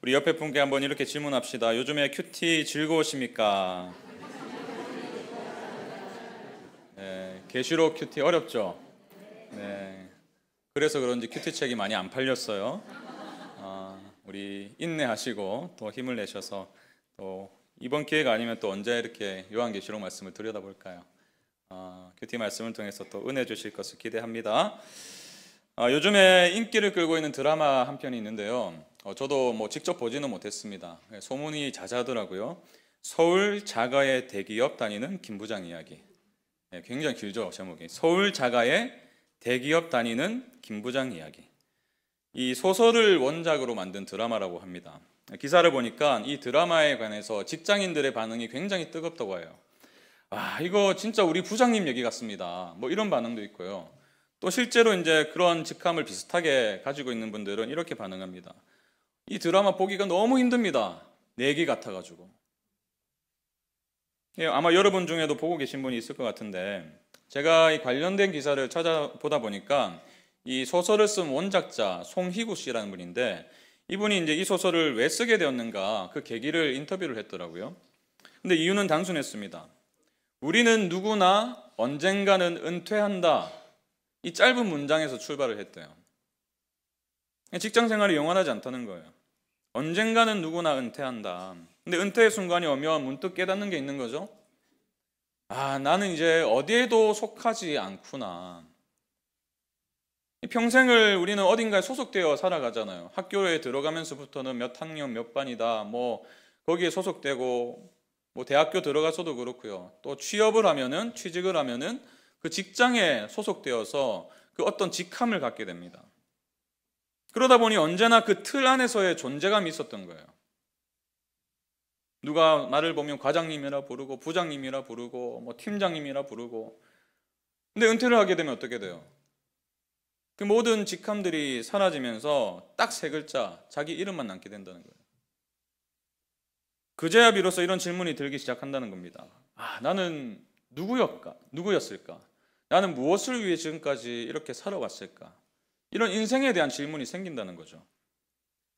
우리 옆에 분께 한번 이렇게 질문합시다. 요즘에 큐티 즐거우십니까? 네, 계시록 큐티 어렵죠? 네, 그래서 그런지 큐티 책이 많이 안 팔렸어요. 우리 인내하시고 또 힘을 내셔서 또 이번 기회가 아니면 또 언제 이렇게 요한계시록 말씀을 들여다볼까요? 큐티 말씀을 통해서 또 은혜 주실 것을 기대합니다. 요즘에 인기를 끌고 있는 드라마 한 편이 있는데요. 저도 뭐 직접 보지는 못했습니다. 소문이 자자하더라고요. 서울 자가의 대기업 다니는 김 부장 이야기. 굉장히 길죠, 제목이. 서울 자가의 대기업 다니는 김 부장 이야기. 이 소설을 원작으로 만든 드라마라고 합니다. 기사를 보니까 이 드라마에 관해서 직장인들의 반응이 굉장히 뜨겁다고 해요. 이거 진짜 우리 부장님 얘기 같습니다. 뭐 이런 반응도 있고요. 또 실제로 이제 그런 직함을 비슷하게 가지고 있는 분들은 이렇게 반응합니다. 이 드라마 보기가 너무 힘듭니다. 내기 같아가지고. 아마 여러분 중에도 보고 계신 분이 있을 것 같은데, 제가 이 관련된 기사를 찾아보다 보니까 이 소설을 쓴 원작자 송희구 씨라는 분인데, 이분이 이제 이 소설을 왜 쓰게 되었는가 그 계기를 인터뷰를 했더라고요. 근데 이유는 단순했습니다. 우리는 누구나 언젠가는 은퇴한다. 이 짧은 문장에서 출발을 했대요. 직장 생활이 영원하지 않다는 거예요. 언젠가는 누구나 은퇴한다. 근데 은퇴의 순간이 오면 문득 깨닫는 게 있는 거죠. 나는 이제 어디에도 속하지 않구나. 평생을 우리는 어딘가에 소속되어 살아가잖아요. 학교에 들어가면서부터는 몇 학년 몇 반이다. 뭐 거기에 소속되고, 뭐 대학교 들어가서도 그렇고요. 또 취직을 하면은 그 직장에 소속되어서 그 어떤 직함을 갖게 됩니다. 그러다 보니 언제나 그 틀 안에서의 존재감이 있었던 거예요. 누가 나를 보면 과장님이라 부르고 부장님이라 부르고 뭐 팀장님이라 부르고. 근데 은퇴를 하게 되면 어떻게 돼요? 그 모든 직함들이 사라지면서 딱 세 글자, 자기 이름만 남게 된다는 거예요. 그제야 비로소 이런 질문이 들기 시작한다는 겁니다. 나는 누구였을까? 나는 무엇을 위해 지금까지 이렇게 살아왔을까? 이런 인생에 대한 질문이 생긴다는 거죠.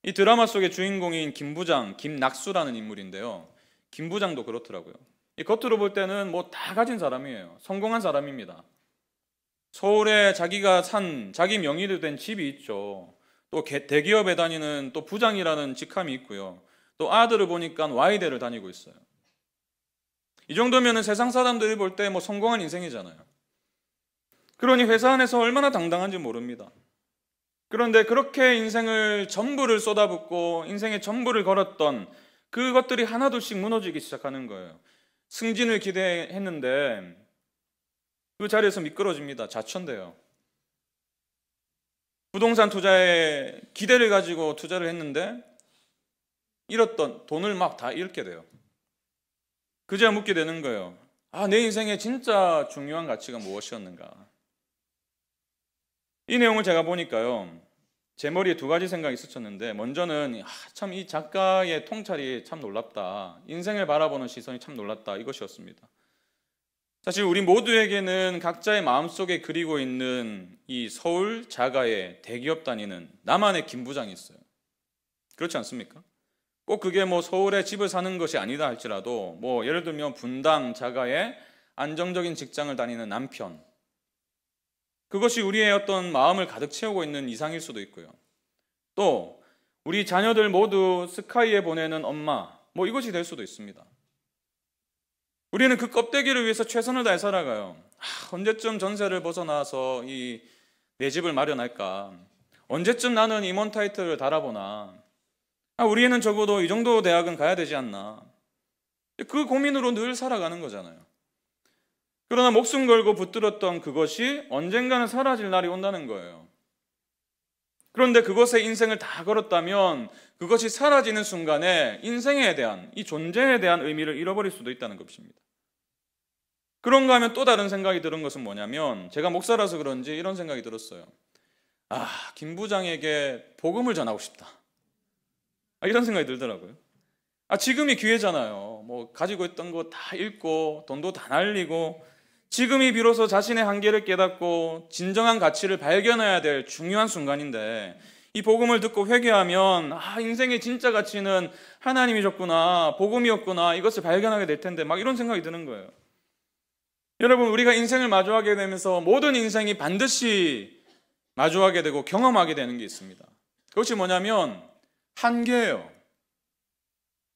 이 드라마 속의 주인공인 김 부장, 김낙수라는 인물인데요. 김 부장도 그렇더라고요. 이 겉으로 볼 때는 뭐 다 가진 사람이에요. 성공한 사람입니다. 서울에 자기가 산 자기 명의로 된 집이 있죠. 또 대기업에 다니는 또 부장이라는 직함이 있고요. 또 아들을 보니까 Y대를 다니고 있어요. 이 정도면 세상 사람들이 볼 때 뭐 성공한 인생이잖아요. 그러니 회사 안에서 얼마나 당당한지 모릅니다. 그런데 그렇게 인생을 전부를 쏟아붓고 인생의 전부를 걸었던 그것들이 하나둘씩 무너지기 시작하는 거예요. 승진을 기대했는데 그 자리에서 미끄러집니다. 좌천돼요. 부동산 투자에 기대를 가지고 투자를 했는데 잃었던 돈을 막 다 잃게 돼요. 그제야 묻게 되는 거예요. 내 인생에 진짜 중요한 가치가 무엇이었는가? 이 내용을 제가 보니까요, 제 머리에 두 가지 생각이 스쳤는데, 먼저는 참 이 작가의 통찰이 참 놀랍다. 인생을 바라보는 시선이 참 놀랍다. 이것이었습니다. 사실 우리 모두에게는 각자의 마음속에 그리고 있는 이 서울 자가의 대기업 다니는 나만의 김 부장이 있어요. 그렇지 않습니까? 꼭 그게 뭐 서울에 집을 사는 것이 아니다 할지라도 뭐 예를 들면 분당 자가의 안정적인 직장을 다니는 남편, 그것이 우리의 어떤 마음을 가득 채우고 있는 이상일 수도 있고요. 또 우리 자녀들 모두 스카이에 보내는 엄마, 뭐 이것이 될 수도 있습니다. 우리는 그 껍데기를 위해서 최선을 다해 살아가요. 언제쯤 전세를 벗어나서 내 집을 마련할까? 언제쯤 나는 임원 타이틀을 달아보나? 우리는 적어도 이 정도 대학은 가야 되지 않나? 그 고민으로 늘 살아가는 거잖아요. 그러나 목숨 걸고 붙들었던 그것이 언젠가는 사라질 날이 온다는 거예요. 그런데 그것에 인생을 다 걸었다면 그것이 사라지는 순간에 인생에 대한, 이 존재에 대한 의미를 잃어버릴 수도 있다는 것입니다. 그런가 하면 또 다른 생각이 드는 것은 뭐냐면, 제가 목사라서 그런지 이런 생각이 들었어요. 김 부장에게 복음을 전하고 싶다. 이런 생각이 들더라고요. 지금이 기회잖아요. 뭐 가지고 있던 거 다 잃고 돈도 다 날리고 지금이 비로소 자신의 한계를 깨닫고 진정한 가치를 발견해야 될 중요한 순간인데 이 복음을 듣고 회개하면 인생의 진짜 가치는 하나님이셨구나, 복음이었구나, 이것을 발견하게 될 텐데 막 이런 생각이 드는 거예요. 여러분, 우리가 인생을 마주하게 되면서 모든 인생이 반드시 마주하게 되고 경험하게 되는 게 있습니다. 그것이 뭐냐면 한계예요.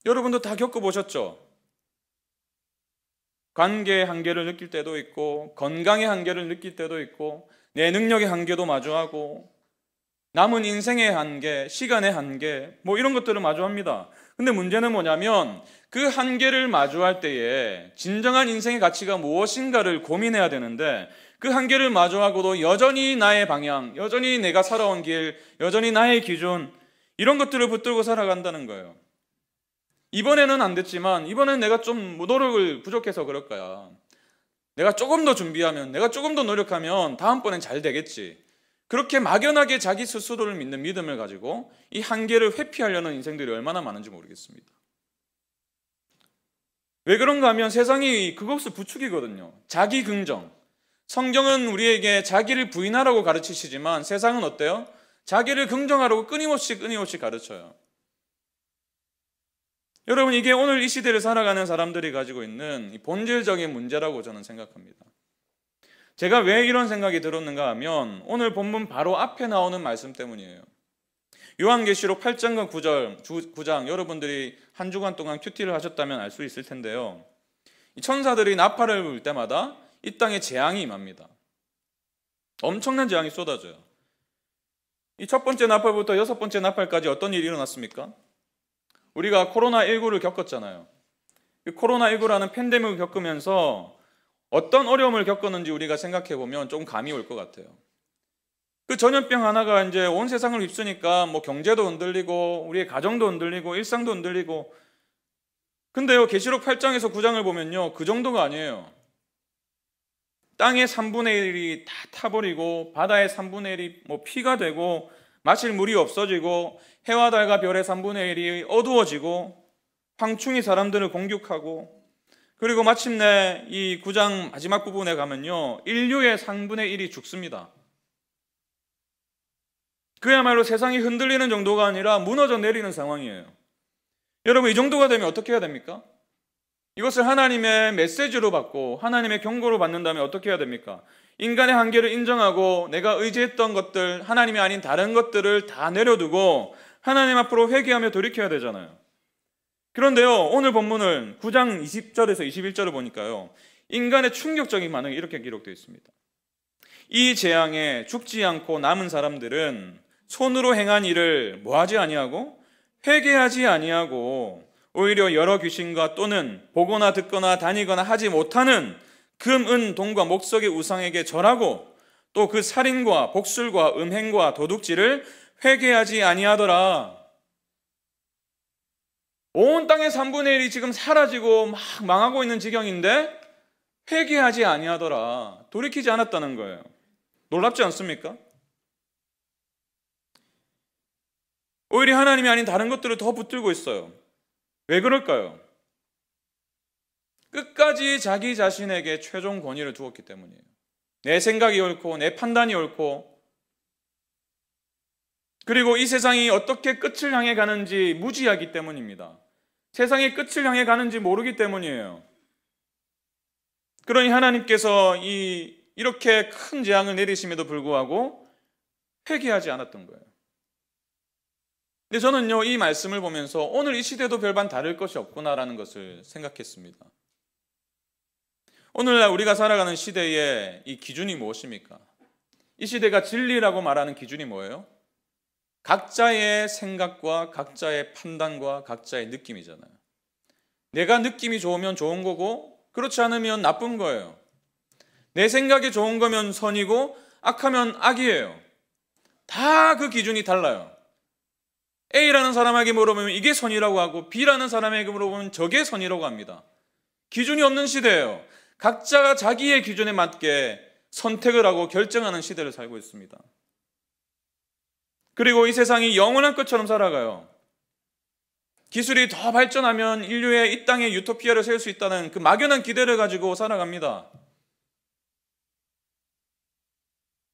여러분도 다 겪어보셨죠? 관계의 한계를 느낄 때도 있고, 건강의 한계를 느낄 때도 있고, 내 능력의 한계도 마주하고, 남은 인생의 한계, 시간의 한계, 뭐 이런 것들을 마주합니다. 근데 문제는 뭐냐면 그 한계를 마주할 때에 진정한 인생의 가치가 무엇인가를 고민해야 되는데, 그 한계를 마주하고도 여전히 나의 방향, 여전히 내가 살아온 길, 여전히 나의 기준, 이런 것들을 붙들고 살아간다는 거예요. 이번에는 안 됐지만 이번엔 내가 좀 노력을 부족해서 그럴 거야. 내가 조금 더 준비하면, 내가 조금 더 노력하면 다음번엔 잘 되겠지. 그렇게 막연하게 자기 스스로를 믿는 믿음을 가지고 이 한계를 회피하려는 인생들이 얼마나 많은지 모르겠습니다. 왜 그런가 하면 세상이 그것을 부추기거든요. 자기 긍정. 성경은 우리에게 자기를 부인하라고 가르치시지만 세상은 어때요? 자기를 긍정하라고 끊임없이 가르쳐요. 여러분, 이게 오늘 이 시대를 살아가는 사람들이 가지고 있는 본질적인 문제라고 저는 생각합니다. 제가 왜 이런 생각이 들었는가 하면 오늘 본문 바로 앞에 나오는 말씀 때문이에요. 요한계시록 8장과 9장, 여러분들이 한 주간 동안 큐티를 하셨다면 알 수 있을 텐데요. 이 천사들이 나팔을 불 때마다 이 땅에 재앙이 임합니다. 엄청난 재앙이 쏟아져요. 이 첫 번째 나팔부터 여섯 번째 나팔까지 어떤 일이 일어났습니까? 우리가 코로나19를 겪었잖아요. 코로나19라는 팬데믹을 겪으면서 어떤 어려움을 겪었는지 우리가 생각해 보면 좀 감이 올 것 같아요. 그 전염병 하나가 이제 온 세상을 휩쓰니까 뭐 경제도 흔들리고 우리의 가정도 흔들리고 일상도 흔들리고. 근데요, 계시록 8장에서 9장을 보면요, 그 정도가 아니에요. 땅의 3분의 1이 다 타버리고 바다의 3분의 1이 뭐 피가 되고 마실 물이 없어지고 해와 달과 별의 3분의 1이 어두워지고 황충이 사람들을 공격하고, 그리고 마침내 이 9장 마지막 부분에 가면요, 인류의 3분의 1이 죽습니다. 그야말로 세상이 흔들리는 정도가 아니라 무너져 내리는 상황이에요. 여러분, 이 정도가 되면 어떻게 해야 됩니까? 이것을 하나님의 메시지로 받고 하나님의 경고로 받는다면 어떻게 해야 됩니까? 인간의 한계를 인정하고 내가 의지했던 것들, 하나님이 아닌 다른 것들을 다 내려두고 하나님 앞으로 회개하며 돌이켜야 되잖아요. 그런데요, 오늘 본문을 9장 20절에서 21절을 보니까요, 인간의 충격적인 반응이 이렇게 기록되어 있습니다. 이 재앙에 죽지 않고 남은 사람들은 손으로 행한 일을 뭐하지 아니하고 회개하지 아니하고 오히려 여러 귀신과 또는 보거나 듣거나 다니거나 하지 못하는 금, 은, 동과 목석의 우상에게 절하고 또 그 살인과 복술과 음행과 도둑질을 회개하지 아니하더라. 온 땅의 3분의 1이 지금 사라지고 막 망하고 있는 지경인데 회개하지 아니하더라. 돌이키지 않았다는 거예요. 놀랍지 않습니까? 오히려 하나님이 아닌 다른 것들을 더 붙들고 있어요. 왜 그럴까요? 끝까지 자기 자신에게 최종 권위를 두었기 때문이에요. 내 생각이 옳고 내 판단이 옳고, 그리고 이 세상이 어떻게 끝을 향해 가는지 무지하기 때문입니다. 세상이 끝을 향해 가는지 모르기 때문이에요. 그러니 하나님께서 이렇게 큰 재앙을 내리심에도 불구하고 회개하지 않았던 거예요. 근데 저는요, 이 말씀을 보면서 오늘 이 시대도 별반 다를 것이 없구나라는 것을 생각했습니다. 오늘날 우리가 살아가는 시대의 이 기준이 무엇입니까? 이 시대가 진리라고 말하는 기준이 뭐예요? 각자의 생각과 각자의 판단과 각자의 느낌이잖아요. 내가 느낌이 좋으면 좋은 거고 그렇지 않으면 나쁜 거예요. 내 생각이 좋은 거면 선이고 악하면 악이에요. 다 그 기준이 달라요. A라는 사람에게 물어보면 이게 선이라고 하고 B라는 사람에게 물어보면 저게 선이라고 합니다. 기준이 없는 시대예요. 각자가 자기의 기준에 맞게 선택을 하고 결정하는 시대를 살고 있습니다. 그리고 이 세상이 영원한 것처럼 살아가요. 기술이 더 발전하면 인류의 이 땅에 유토피아를 세울 수 있다는 그 막연한 기대를 가지고 살아갑니다.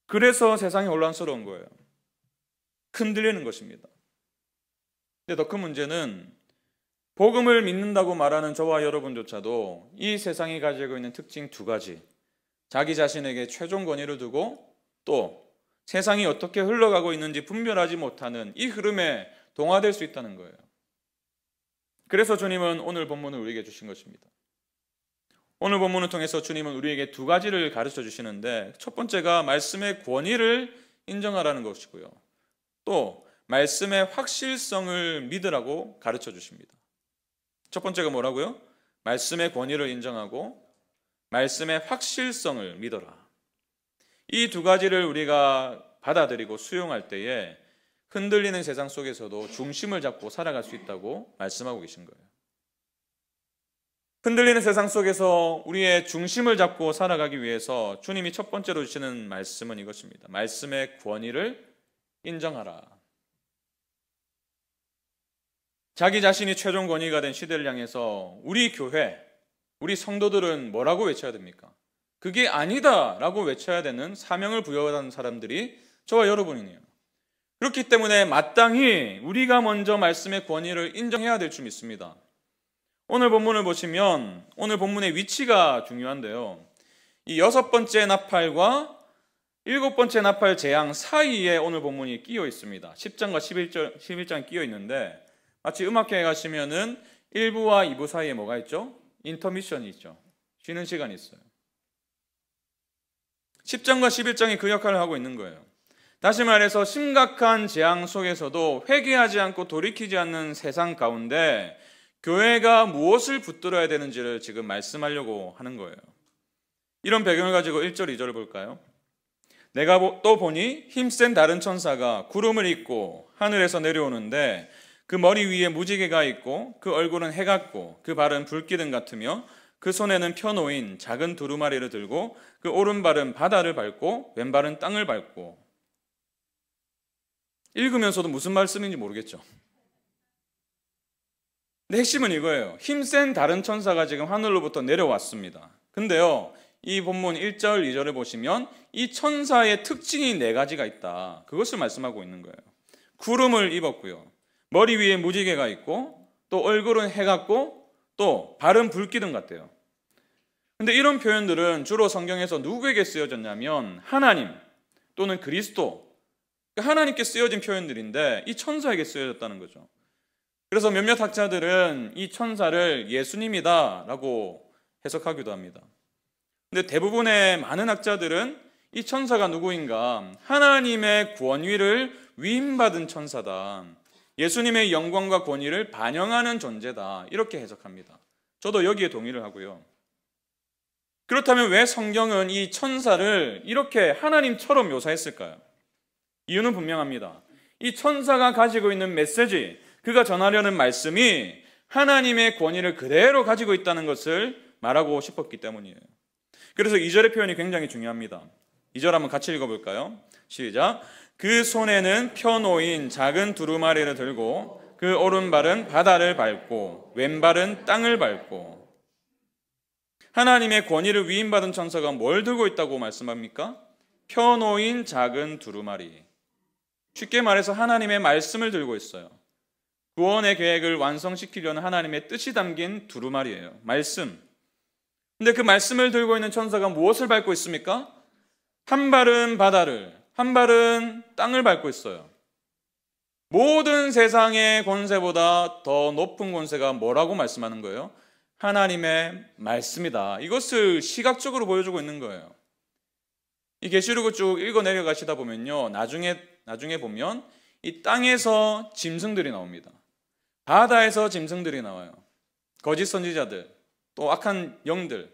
그래서 세상이 혼란스러운 거예요. 흔들리는 것입니다. 근데 더 큰 문제는 복음을 믿는다고 말하는 저와 여러분조차도 이 세상이 가지고 있는 특징 두 가지, 자기 자신에게 최종 권위를 두고 또 세상이 어떻게 흘러가고 있는지 분별하지 못하는 이 흐름에 동화될 수 있다는 거예요. 그래서 주님은 오늘 본문을 우리에게 주신 것입니다. 오늘 본문을 통해서 주님은 우리에게 두 가지를 가르쳐 주시는데, 첫 번째가 말씀의 권위를 인정하라는 것이고요, 또 말씀의 확실성을 믿으라고 가르쳐 주십니다. 첫 번째가 뭐라고요? 말씀의 권위를 인정하고 말씀의 확실성을 믿어라. 이 두 가지를 우리가 받아들이고 수용할 때에 흔들리는 세상 속에서도 중심을 잡고 살아갈 수 있다고 말씀하고 계신 거예요. 흔들리는 세상 속에서 우리의 중심을 잡고 살아가기 위해서 주님이 첫 번째로 주시는 말씀은 이것입니다. 말씀의 권위를 인정하라. 자기 자신이 최종 권위가 된 시대를 향해서 우리 교회, 우리 성도들은 뭐라고 외쳐야 됩니까? 그게 아니다라고 외쳐야 되는 사명을 부여받은 사람들이 저와 여러분이네요. 그렇기 때문에 마땅히 우리가 먼저 말씀의 권위를 인정해야 될 줄 믿습니다. 오늘 본문을 보시면 오늘 본문의 위치가 중요한데요, 이 6번째 나팔과 7번째 나팔 재앙 사이에 오늘 본문이 끼어 있습니다. 10장과 11장이 끼어 있는데, 마치 음악회에 가시면은 1부와 2부 사이에 뭐가 있죠? 인터미션이 있죠. 쉬는 시간이 있어요. 10장과 11장이 그 역할을 하고 있는 거예요. 다시 말해서 심각한 재앙 속에서도 회개하지 않고 돌이키지 않는 세상 가운데 교회가 무엇을 붙들어야 되는지를 지금 말씀하려고 하는 거예요. 이런 배경을 가지고 1절, 2절을 볼까요? 내가 또 보니 힘센 다른 천사가 구름을 입고 하늘에서 내려오는데 그 머리 위에 무지개가 있고 그 얼굴은 해 같고 그 발은 불기둥 같으며 그 손에는 펴놓인 작은 두루마리를 들고 그 오른발은 바다를 밟고 왼발은 땅을 밟고. 읽으면서도 무슨 말씀인지 모르겠죠. 근데 핵심은 이거예요. 힘센 다른 천사가 지금 하늘로부터 내려왔습니다. 근데요, 이 본문 1절, 2절을 보시면 이 천사의 특징이 4가지가 있다. 그것을 말씀하고 있는 거예요. 구름을 입었고요, 머리 위에 무지개가 있고, 또 얼굴은 해 같고, 또 발은 불기둥 같대요. 근데 이런 표현들은 주로 성경에서 누구에게 쓰여졌냐면 하나님 또는 그리스도, 하나님께 쓰여진 표현들인데 이 천사에게 쓰여졌다는 거죠. 그래서 몇몇 학자들은 이 천사를 예수님이다 라고 해석하기도 합니다. 근데 대부분의 많은 학자들은 이 천사가 누구인가, 하나님의 권위를 위임받은 천사다, 예수님의 영광과 권위를 반영하는 존재다, 이렇게 해석합니다. 저도 여기에 동의를 하고요. 그렇다면 왜 성경은 이 천사를 이렇게 하나님처럼 묘사했을까요? 이유는 분명합니다. 이 천사가 가지고 있는 메시지, 그가 전하려는 말씀이 하나님의 권위를 그대로 가지고 있다는 것을 말하고 싶었기 때문이에요. 그래서 2절의 표현이 굉장히 중요합니다. 2절 한번 같이 읽어볼까요? 시작. 그 손에는 펴놓인 작은 두루마리를 들고 그 오른발은 바다를 밟고 왼발은 땅을 밟고. 하나님의 권위를 위임받은 천사가 뭘 들고 있다고 말씀합니까? 펴놓인 작은 두루마리. 쉽게 말해서 하나님의 말씀을 들고 있어요. 구원의 계획을 완성시키려는 하나님의 뜻이 담긴 두루마리예요. 말씀. 근데 그 말씀을 들고 있는 천사가 무엇을 밟고 있습니까? 한 발은 바다를, 한 발은 땅을 밟고 있어요. 모든 세상의 권세보다 더 높은 권세가 뭐라고 말씀하는 거예요? 하나님의 말씀이다. 이것을 시각적으로 보여주고 있는 거예요. 이 계시록을 쭉 읽어 내려가시다 보면요, 나중에 보면 이 땅에서 짐승들이 나옵니다. 바다에서 짐승들이 나와요. 거짓 선지자들, 또 악한 영들.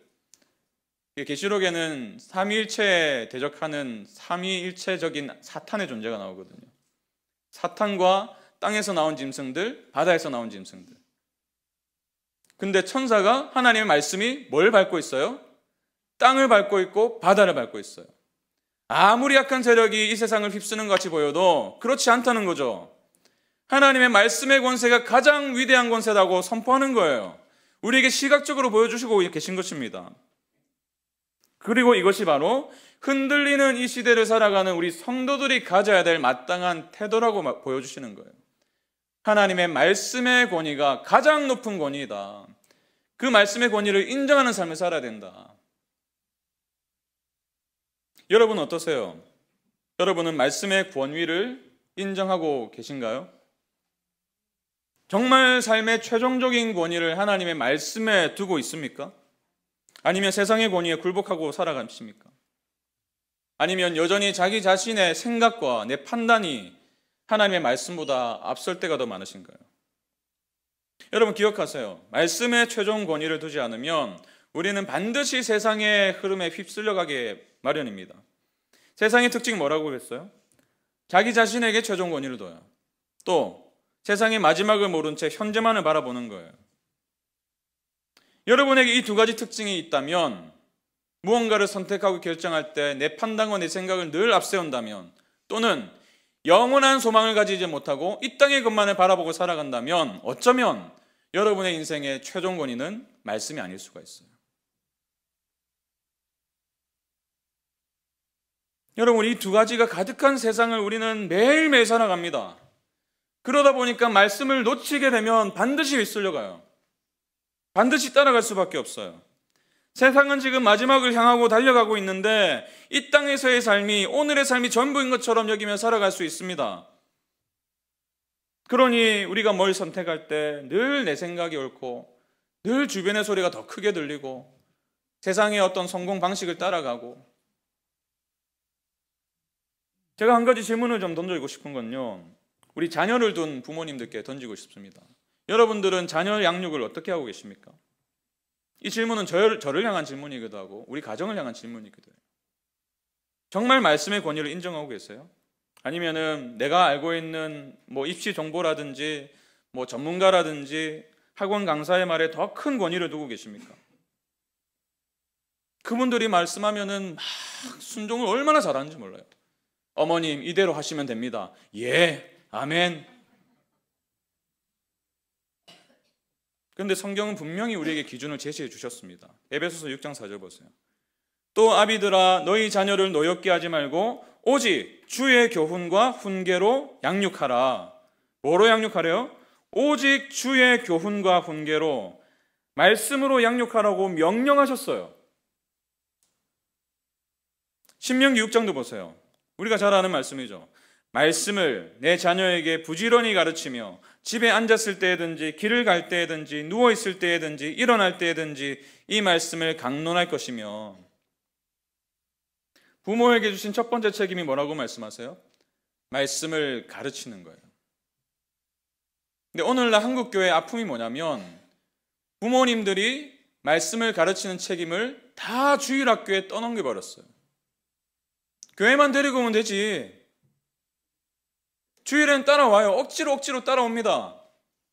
계시록에는 삼위일체에 대적하는 삼위일체적인 사탄의 존재가 나오거든요. 사탄과 땅에서 나온 짐승들, 바다에서 나온 짐승들. 근데 천사가 하나님의 말씀이 뭘 밟고 있어요? 땅을 밟고 있고 바다를 밟고 있어요. 아무리 약한 세력이 이 세상을 휩쓰는 것 같이 보여도 그렇지 않다는 거죠. 하나님의 말씀의 권세가 가장 위대한 권세라고 선포하는 거예요. 우리에게 시각적으로 보여주시고 계신 것입니다. 그리고 이것이 바로 흔들리는 이 시대를 살아가는 우리 성도들이 가져야 될 마땅한 태도라고 보여주시는 거예요. 하나님의 말씀의 권위가 가장 높은 권위이다. 그 말씀의 권위를 인정하는 삶을 살아야 된다. 여러분 어떠세요? 여러분은 말씀의 권위를 인정하고 계신가요? 정말 삶의 최종적인 권위를 하나님의 말씀에 두고 있습니까? 아니면 세상의 권위에 굴복하고 살아가십니까? 아니면 여전히 자기 자신의 생각과 내 판단이 하나님의 말씀보다 앞설 때가 더 많으신가요? 여러분 기억하세요. 말씀의 최종 권위를 두지 않으면 우리는 반드시 세상의 흐름에 휩쓸려 가게 마련입니다. 세상의 특징이 뭐라고 그랬어요? 자기 자신에게 최종 권위를 둬요. 또 세상의 마지막을 모른 채 현재만을 바라보는 거예요. 여러분에게 이 두 가지 특징이 있다면, 무언가를 선택하고 결정할 때 내 판단과 내 생각을 늘 앞세운다면, 또는 영원한 소망을 가지지 못하고 이 땅의 것만을 바라보고 살아간다면, 어쩌면 여러분의 인생의 최종 권위는 말씀이 아닐 수가 있어요. 여러분, 이 두 가지가 가득한 세상을 우리는 매일매일 살아갑니다. 그러다 보니까 말씀을 놓치게 되면 반드시 휩쓸려가요. 반드시 따라갈 수밖에 없어요. 세상은 지금 마지막을 향하고 달려가고 있는데 이 땅에서의 삶이 오늘의 삶이 전부인 것처럼 여기며 살아갈 수 있습니다. 그러니 우리가 뭘 선택할 때 늘 내 생각이 옳고 늘 주변의 소리가 더 크게 들리고 세상의 어떤 성공 방식을 따라가고, 제가 한 가지 질문을 좀 던지고 싶은 건요, 우리 자녀를 둔 부모님들께 던지고 싶습니다. 여러분들은 자녀 양육을 어떻게 하고 계십니까? 이 질문은 저를 향한 질문이기도 하고 우리 가정을 향한 질문이기도 해요. 정말 말씀의 권위를 인정하고 계세요? 아니면은 내가 알고 있는 입시 정보라든지 전문가라든지 학원 강사의 말에 더 큰 권위를 두고 계십니까? 그분들이 말씀하면은 막 순종을 얼마나 잘하는지 몰라요. 어머님 이대로 하시면 됩니다. 예, 아멘. 그런데 성경은 분명히 우리에게 기준을 제시해 주셨습니다. 에베소서 6장 4절 보세요. 또 아비들아 너희 자녀를 노엽게 하지 말고 오직 주의 교훈과 훈계로 양육하라. 뭐로 양육하래요? 오직 주의 교훈과 훈계로, 말씀으로 양육하라고 명령하셨어요. 신명기 6장도 보세요. 우리가 잘 아는 말씀이죠. 말씀을 내 자녀에게 부지런히 가르치며 집에 앉았을 때든지 길을 갈 때든지 누워있을 때든지 일어날 때든지 이 말씀을 강론할 것이며. 부모에게 주신 첫 번째 책임이 뭐라고 말씀하세요? 말씀을 가르치는 거예요. 근데 오늘날 한국교회의 아픔이 뭐냐면 부모님들이 말씀을 가르치는 책임을 다 주일학교에 떠넘겨버렸어요. 교회만 데리고 오면 되지. 주일엔 따라와요. 억지로 따라옵니다.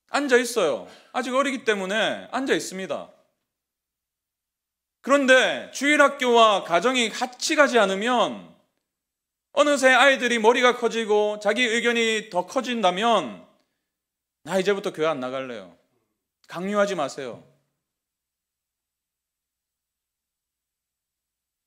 앉아 있어요. 아직 어리기 때문에 앉아 있습니다. 그런데 주일학교와 가정이 같이 가지 않으면 어느새 아이들이 머리가 커지고 자기 의견이 더 커진다면 나 이제부터 교회 안 나갈래요. 강요하지 마세요.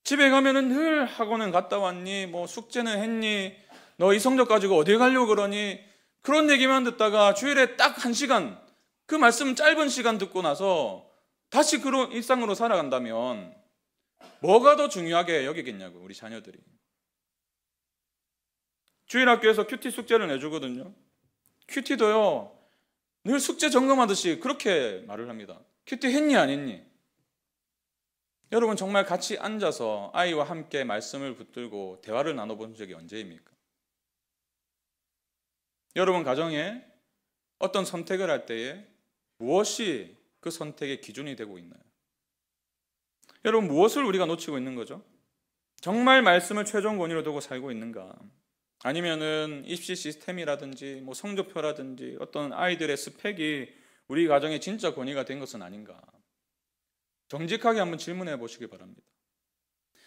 집에 가면은 늘 학원은 갔다 왔니? 숙제는 했니? 너 이 성적 가지고 어디 가려고 그러니? 그런 얘기만 듣다가 주일에 딱 1시간, 그 말씀 짧은 시간 듣고 나서 다시 그런 일상으로 살아간다면 뭐가 더 중요하게 여기겠냐고, 우리 자녀들이. 주일학교에서 큐티 숙제를 내주거든요. 큐티도요, 늘 숙제 점검하듯이 그렇게 말을 합니다. 큐티 했니 안 했니? 여러분 정말 같이 앉아서 아이와 함께 말씀을 붙들고 대화를 나눠본 적이 언제입니까? 여러분 가정에 어떤 선택을 할 때에 무엇이 그 선택의 기준이 되고 있나요? 여러분 무엇을 우리가 놓치고 있는 거죠? 정말 말씀을 최종 권위로 두고 살고 있는가? 아니면은 입시 시스템이라든지 성적표라든지 어떤 아이들의 스펙이 우리 가정의 진짜 권위가 된 것은 아닌가? 정직하게 한번 질문해 보시기 바랍니다.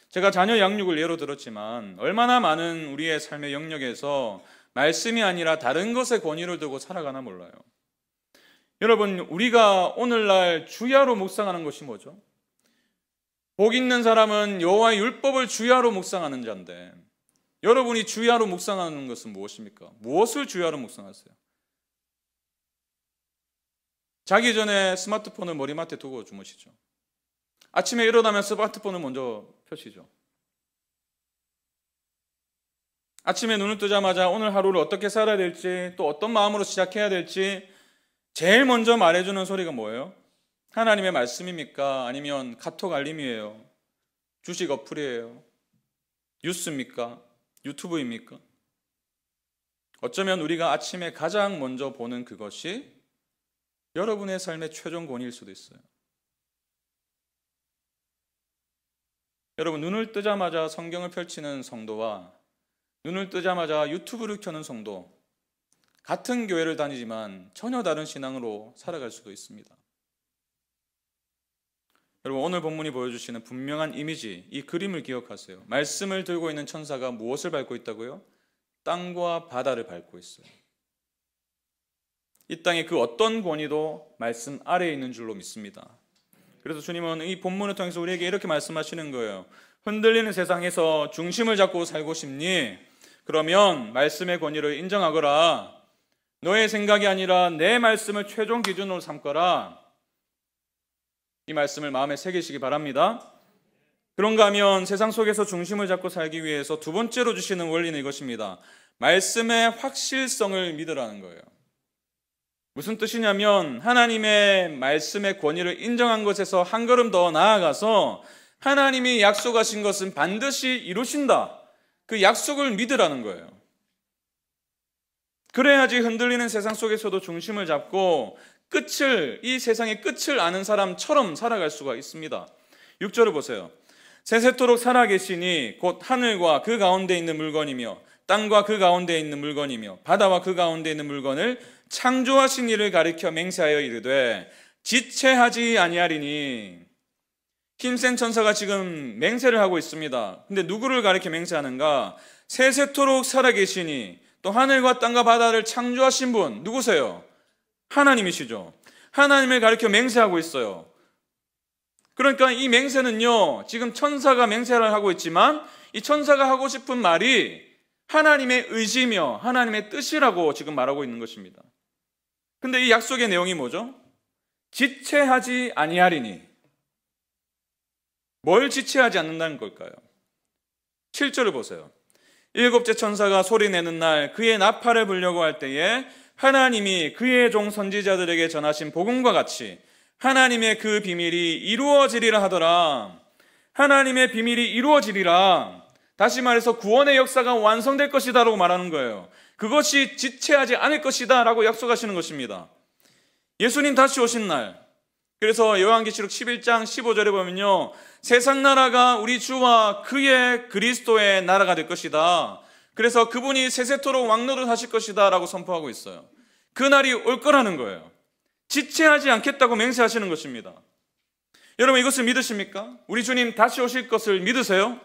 제가 자녀 양육을 예로 들었지만 얼마나 많은 우리의 삶의 영역에서 말씀이 아니라 다른 것에 권위를 두고 살아가나 몰라요. 여러분 우리가 오늘날 주야로 묵상하는 것이 뭐죠? 복 있는 사람은 여호와의 율법을 주야로 묵상하는 자인데, 여러분이 주야로 묵상하는 것은 무엇입니까? 무엇을 주야로 묵상하세요? 자기 전에 스마트폰을 머리맡에 두고 주무시죠. 아침에 일어나면 스마트폰을 먼저 펴시죠. 아침에 눈을 뜨자마자 오늘 하루를 어떻게 살아야 될지, 또 어떤 마음으로 시작해야 될지 제일 먼저 말해주는 소리가 뭐예요? 하나님의 말씀입니까? 아니면 카톡 알림이에요? 주식 어플이에요? 뉴스입니까? 유튜브입니까? 어쩌면 우리가 아침에 가장 먼저 보는 그것이 여러분의 삶의 최종 권위일 수도 있어요. 여러분, 눈을 뜨자마자 성경을 펼치는 성도와 눈을 뜨자마자 유튜브를 켜는 성도, 같은 교회를 다니지만 전혀 다른 신앙으로 살아갈 수도 있습니다. 여러분, 오늘 본문이 보여주시는 분명한 이미지, 이 그림을 기억하세요. 말씀을 들고 있는 천사가 무엇을 밟고 있다고요? 땅과 바다를 밟고 있어요. 이 땅의 그 어떤 권위도 말씀 아래에 있는 줄로 믿습니다. 그래서 주님은 이 본문을 통해서 우리에게 이렇게 말씀하시는 거예요. 흔들리는 세상에서 중심을 잡고 살고 싶니? 그러면 말씀의 권위를 인정하거라. 너의 생각이 아니라 내 말씀을 최종 기준으로 삼거라. 이 말씀을 마음에 새기시기 바랍니다. 그런가 하면 세상 속에서 중심을 잡고 살기 위해서 두 번째로 주시는 원리는 이것입니다. 말씀의 확실성을 믿으라는 거예요. 무슨 뜻이냐면 하나님의 말씀의 권위를 인정한 것에서 한 걸음 더 나아가서 하나님이 약속하신 것은 반드시 이루신다. 그 약속을 믿으라는 거예요. 그래야지 흔들리는 세상 속에서도 중심을 잡고 이 세상의 끝을 아는 사람처럼 살아갈 수가 있습니다. 6절을 보세요. 세세토록 살아계시니 곧 하늘과 그 가운데 있는 물건이며 땅과 그 가운데 있는 물건이며 바다와 그 가운데 있는 물건을 창조하신 이를 가리켜 맹세하여 이르되 지체하지 아니하리니. 힘센 천사가 지금 맹세를 하고 있습니다. 근데 누구를 가리켜 맹세하는가? 세세토록 살아계시니, 또 하늘과 땅과 바다를 창조하신 분 누구세요? 하나님이시죠. 하나님을 가리켜 맹세하고 있어요. 그러니까 이 맹세는요, 지금 천사가 맹세를 하고 있지만 이 천사가 하고 싶은 말이 하나님의 의지며 하나님의 뜻이라고 지금 말하고 있는 것입니다. 근데 이 약속의 내용이 뭐죠? 지체하지 아니하리니. 뭘 지체하지 않는다는 걸까요? 7절을 보세요. 일곱째 천사가 소리내는 날 그의 나팔을 불려고 할 때에 하나님이 그의 종 선지자들에게 전하신 복음과 같이 하나님의 그 비밀이 이루어지리라 하더라. 하나님의 비밀이 이루어지리라. 다시 말해서 구원의 역사가 완성될 것이다 라고 말하는 거예요. 그것이 지체하지 않을 것이다 라고 약속하시는 것입니다. 예수님 다시 오신 날, 그래서 요한계시록 11장 15절에 보면요, 세상 나라가 우리 주와 그의 그리스도의 나라가 될 것이다. 그래서 그분이 세세토록 왕노를 하실 것이다 라고 선포하고 있어요. 그날이 올 거라는 거예요. 지체하지 않겠다고 맹세하시는 것입니다. 여러분, 이것을 믿으십니까? 우리 주님 다시 오실 것을 믿으세요?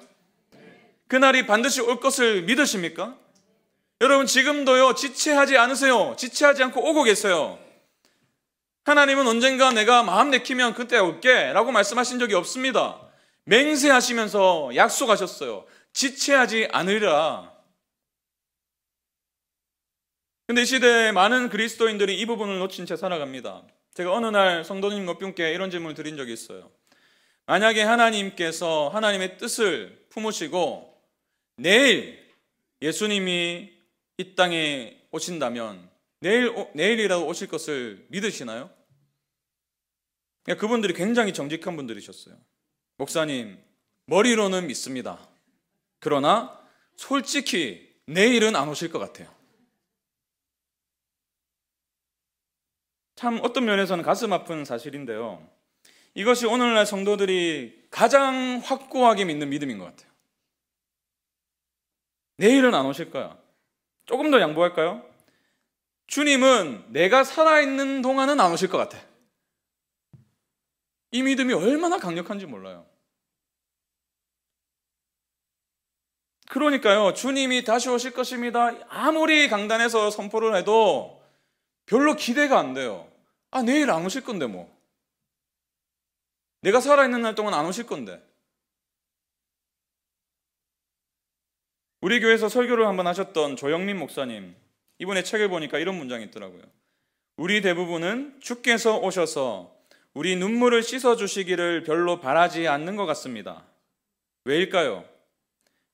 그날이 반드시 올 것을 믿으십니까? 여러분, 지금도요 지체하지 않으세요. 지체하지 않고 오고 계세요. 하나님은 언젠가 내가 마음 내키면 그때 올게 라고 말씀하신 적이 없습니다. 맹세하시면서 약속하셨어요. 지체하지 않으리라. 근데 이 시대에 많은 그리스도인들이 이 부분을 놓친 채 살아갑니다. 제가 어느 날 성도님 몇 분께 이런 질문을 드린 적이 있어요. 만약에 하나님께서 하나님의 뜻을 품으시고 내일 예수님이 이 땅에 오신다면 내일이라도 오실 것을 믿으시나요? 그분들이 굉장히 정직한 분들이셨어요. 목사님, 머리로는 믿습니다. 그러나 솔직히 내일은 안 오실 것 같아요. 참 어떤 면에서는 가슴 아픈 사실인데요, 이것이 오늘날 성도들이 가장 확고하게 믿는 믿음인 것 같아요. 내일은 안 오실 거야. 조금 더 양보할까요? 주님은 내가 살아있는 동안은 안 오실 것 같아. 이 믿음이 얼마나 강력한지 몰라요. 그러니까요, 주님이 다시 오실 것입니다 아무리 강단해서 선포를 해도 별로 기대가 안 돼요. 내일 안 오실 건데 뭐. 내가 살아있는 날 동안 안 오실 건데. 우리 교회에서 설교를 한번 하셨던 조영민 목사님, 이분의 책을 보니까 이런 문장이 있더라고요. 우리 대부분은 주께서 오셔서 우리 눈물을 씻어주시기를 별로 바라지 않는 것 같습니다. 왜일까요?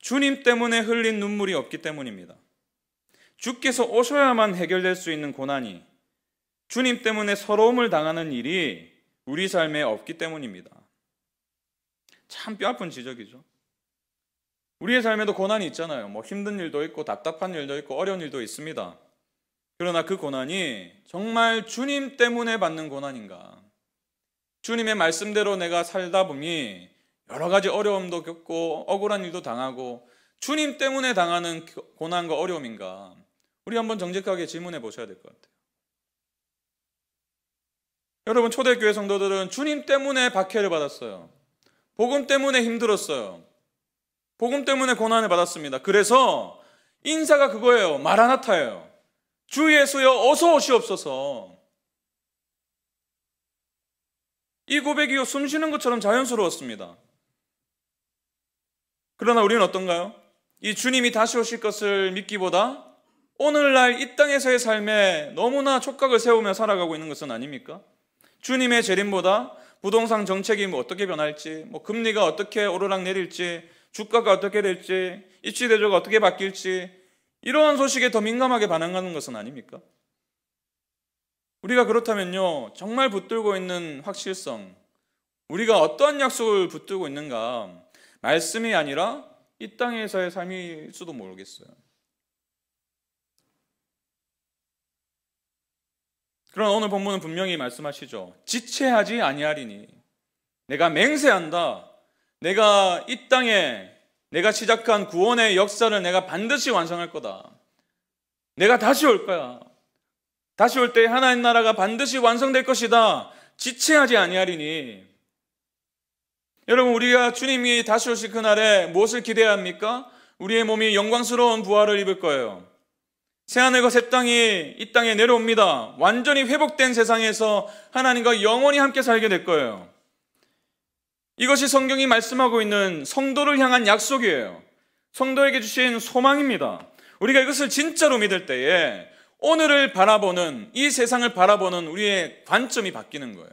주님 때문에 흘린 눈물이 없기 때문입니다. 주께서 오셔야만 해결될 수 있는 고난이, 주님 때문에 서러움을 당하는 일이 우리 삶에 없기 때문입니다. 참 뼈아픈 지적이죠. 우리의 삶에도 고난이 있잖아요. 힘든 일도 있고 답답한 일도 있고 어려운 일도 있습니다. 그러나 그 고난이 정말 주님 때문에 받는 고난인가? 주님의 말씀대로 내가 살다 보니 여러 가지 어려움도 겪고 억울한 일도 당하고 주님 때문에 당하는 고난과 어려움인가? 우리 한번 정직하게 질문해 보셔야 될 것 같아요. 여러분, 초대교회 성도들은 주님 때문에 박해를 받았어요. 복음 때문에 힘들었어요. 복음 때문에 고난을 받았습니다. 그래서 인사가 그거예요. 마라나타예요. 주 예수여 어서 오시옵소서. 이 고백이 숨 쉬는 것처럼 자연스러웠습니다. 그러나 우리는 어떤가요? 이 주님이 다시 오실 것을 믿기보다 오늘날 이 땅에서의 삶에 너무나 촉각을 세우며 살아가고 있는 것은 아닙니까? 주님의 재림보다 부동산 정책이 어떻게 변할지, 금리가 어떻게 오르락 내릴지, 주가가 어떻게 될지, 입시 대조가 어떻게 바뀔지, 이러한 소식에 더 민감하게 반응하는 것은 아닙니까? 우리가 그렇다면요, 정말 붙들고 있는 확실성, 우리가 어떠한 약속을 붙들고 있는가, 말씀이 아니라 이 땅에서의 삶일 수도 모르겠어요. 그러나 오늘 본문은 분명히 말씀하시죠. 지체하지 아니하리니. 내가 맹세한다. 내가 이 땅에 내가 시작한 구원의 역사를 내가 반드시 완성할 거다. 내가 다시 올 거야. 다시 올 때 하나님 나라가 반드시 완성될 것이다. 지체하지 아니하리니. 여러분, 우리가 주님이 다시 오실 그날에 무엇을 기대해야 합니까? 우리의 몸이 영광스러운 부활을 입을 거예요. 새하늘과 새 땅이 이 땅에 내려옵니다. 완전히 회복된 세상에서 하나님과 영원히 함께 살게 될 거예요. 이것이 성경이 말씀하고 있는 성도를 향한 약속이에요. 성도에게 주신 소망입니다. 우리가 이것을 진짜로 믿을 때에 오늘을 바라보는, 이 세상을 바라보는 우리의 관점이 바뀌는 거예요.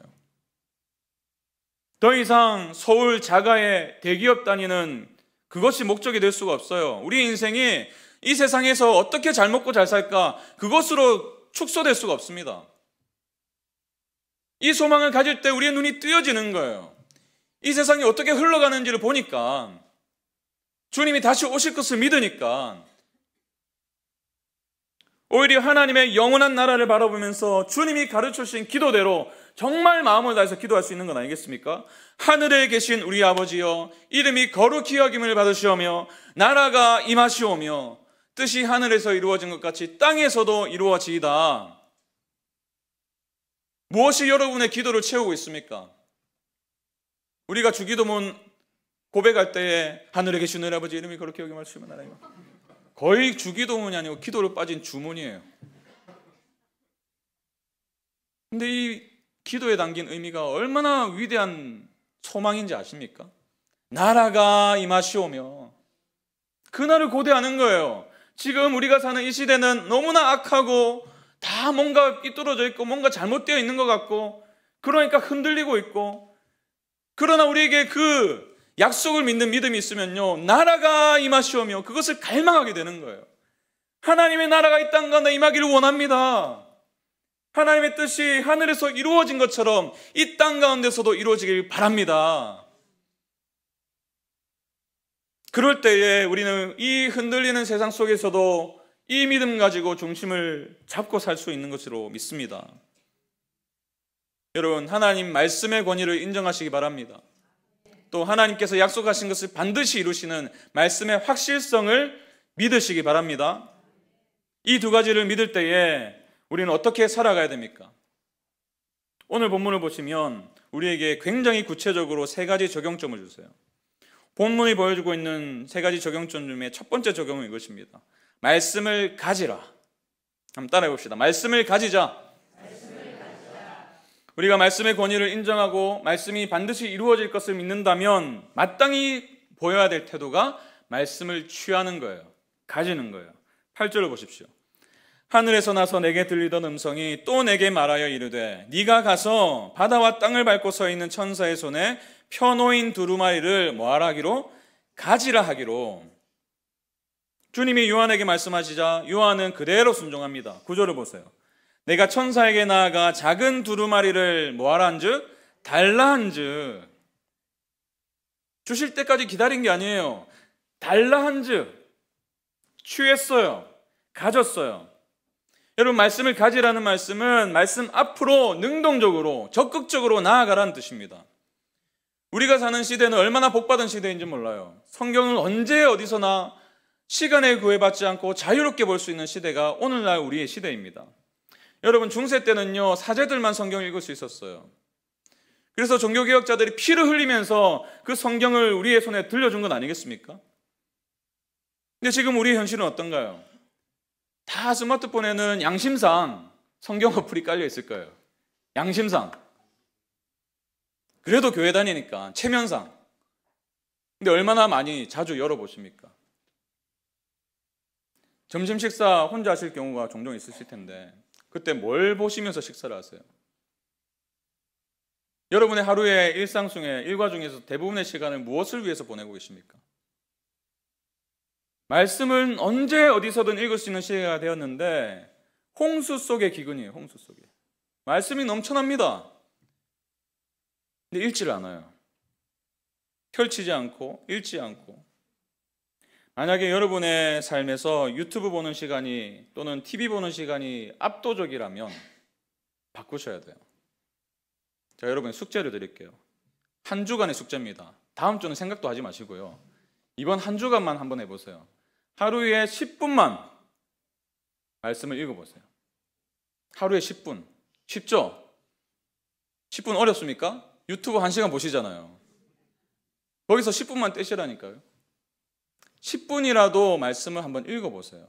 더 이상 서울 자가의 대기업 다니는 그것이 목적이 될 수가 없어요. 우리 인생이 이 세상에서 어떻게 잘 먹고 잘 살까, 그것으로 축소될 수가 없습니다. 이 소망을 가질 때 우리의 눈이 뜨여지는 거예요. 이 세상이 어떻게 흘러가는지를 보니까, 주님이 다시 오실 것을 믿으니까, 오히려 하나님의 영원한 나라를 바라보면서 주님이 가르쳐 주신 기도대로 정말 마음을 다해서 기도할 수 있는 건 아니겠습니까? 하늘에 계신 우리 아버지여, 이름이 거룩히 여김을 받으시오며 나라가 임하시오며 뜻이 하늘에서 이루어진 것 같이 땅에서도 이루어지이다. 무엇이 여러분의 기도를 채우고 있습니까? 우리가 주기도문 고백할 때에 하늘에 계신 우리 아버지 이름이 거룩히 여김을 받으시오며 나라가 임하시오며, 거의 주기도문이 아니고 기도로 빠진 주문이에요. 근데 이 기도에 담긴 의미가 얼마나 위대한 소망인지 아십니까? 나라가 임하시오며, 그날을 고대하는 거예요. 지금 우리가 사는 이 시대는 너무나 악하고 다 뭔가 삐뚤어져 있고 뭔가 잘못되어 있는 것 같고, 그러니까 흔들리고 있고, 그러나 우리에게 그 약속을 믿는 믿음이 있으면요, 나라가 임하시오며 그것을 갈망하게 되는 거예요. 하나님의 나라가 이 땅 가운데 임하기를 원합니다. 하나님의 뜻이 하늘에서 이루어진 것처럼 이 땅 가운데서도 이루어지길 바랍니다. 그럴 때에 우리는 이 흔들리는 세상 속에서도 이 믿음 가지고 중심을 잡고 살 수 있는 것으로 믿습니다. 여러분, 하나님 말씀의 권위를 인정하시기 바랍니다. 또 하나님께서 약속하신 것을 반드시 이루시는 말씀의 확실성을 믿으시기 바랍니다. 이 두 가지를 믿을 때에 우리는 어떻게 살아가야 됩니까? 오늘 본문을 보시면 우리에게 굉장히 구체적으로 세 가지 적용점을 주세요. 본문이 보여주고 있는 세 가지 적용점 중에 첫 번째 적용은 이것입니다. 말씀을 가지라. 한번 따라해 봅시다. 말씀을 가지자. 우리가 말씀의 권위를 인정하고 말씀이 반드시 이루어질 것을 믿는다면 마땅히 보여야 될 태도가 말씀을 취하는 거예요. 가지는 거예요. 8절을 보십시오. 하늘에서 나서 내게 들리던 음성이 또 내게 말하여 이르되 네가 가서 바다와 땅을 밟고 서 있는 천사의 손에 펴놓인 두루마리를 뭐하라 하기로? 가지라 하기로. 주님이 요한에게 말씀하시자 요한은 그대로 순종합니다. 9절을 보세요. 내가 천사에게 나아가 작은 두루마리를 뭐하라 한즉? 달라 한즉. 주실 때까지 기다린 게 아니에요. 달라 한즉. 취했어요. 가졌어요. 여러분, 말씀을 가지라는 말씀은 말씀 앞으로 능동적으로 적극적으로 나아가라는 뜻입니다. 우리가 사는 시대는 얼마나 복받은 시대인지 몰라요. 성경을 언제 어디서나 시간에 구애받지 않고 자유롭게 볼 수 있는 시대가 오늘날 우리의 시대입니다. 여러분, 중세 때는요 사제들만 성경을 읽을 수 있었어요. 그래서 종교개혁자들이 피를 흘리면서 그 성경을 우리의 손에 들려준 건 아니겠습니까? 근데 지금 우리의 현실은 어떤가요? 다 스마트폰에는 양심상 성경 어플이 깔려 있을 거예요. 양심상. 그래도 교회 다니니까 체면상. 근데 얼마나 많이 자주 열어보십니까? 점심 식사 혼자 하실 경우가 종종 있으실 텐데 그때 뭘 보시면서 식사를 하세요? 여러분의 하루의 일상 중에 일과 중에서 대부분의 시간을 무엇을 위해서 보내고 계십니까? 말씀은 언제 어디서든 읽을 수 있는 시대가 되었는데 홍수 속의 기근이에요. 홍수 속에. 말씀이 넘쳐납니다. 근데 읽지를 않아요. 펼치지 않고 읽지 않고. 만약에 여러분의 삶에서 유튜브 보는 시간이 또는 TV 보는 시간이 압도적이라면 바꾸셔야 돼요. 자, 여러분 숙제를 드릴게요. 한 주간의 숙제입니다. 다음 주는 생각도 하지 마시고요. 이번 한 주간만 한번 해보세요. 하루에 10분만 말씀을 읽어보세요. 하루에 10분. 쉽죠? 10분 어렵습니까? 유튜브 1시간 보시잖아요. 거기서 10분만 떼시라니까요. 10분이라도 말씀을 한번 읽어보세요.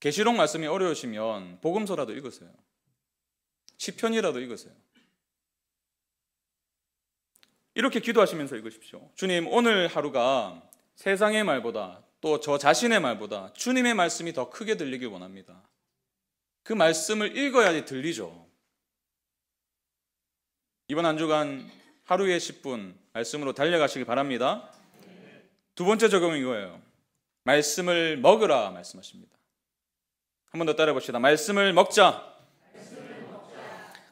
계시록 말씀이 어려우시면 복음서라도 읽으세요. 시편이라도 읽으세요. 이렇게 기도하시면서 읽으십시오. 주님, 오늘 하루가 세상의 말보다 또 저 자신의 말보다 주님의 말씀이 더 크게 들리길 원합니다. 그 말씀을 읽어야지 들리죠. 이번 한 주간 하루에 10분 말씀으로 달려가시길 바랍니다. 두 번째 적용은 이거예요. 말씀을 먹으라 말씀하십니다. 한 번 더 따라해 봅시다. 말씀을 먹자.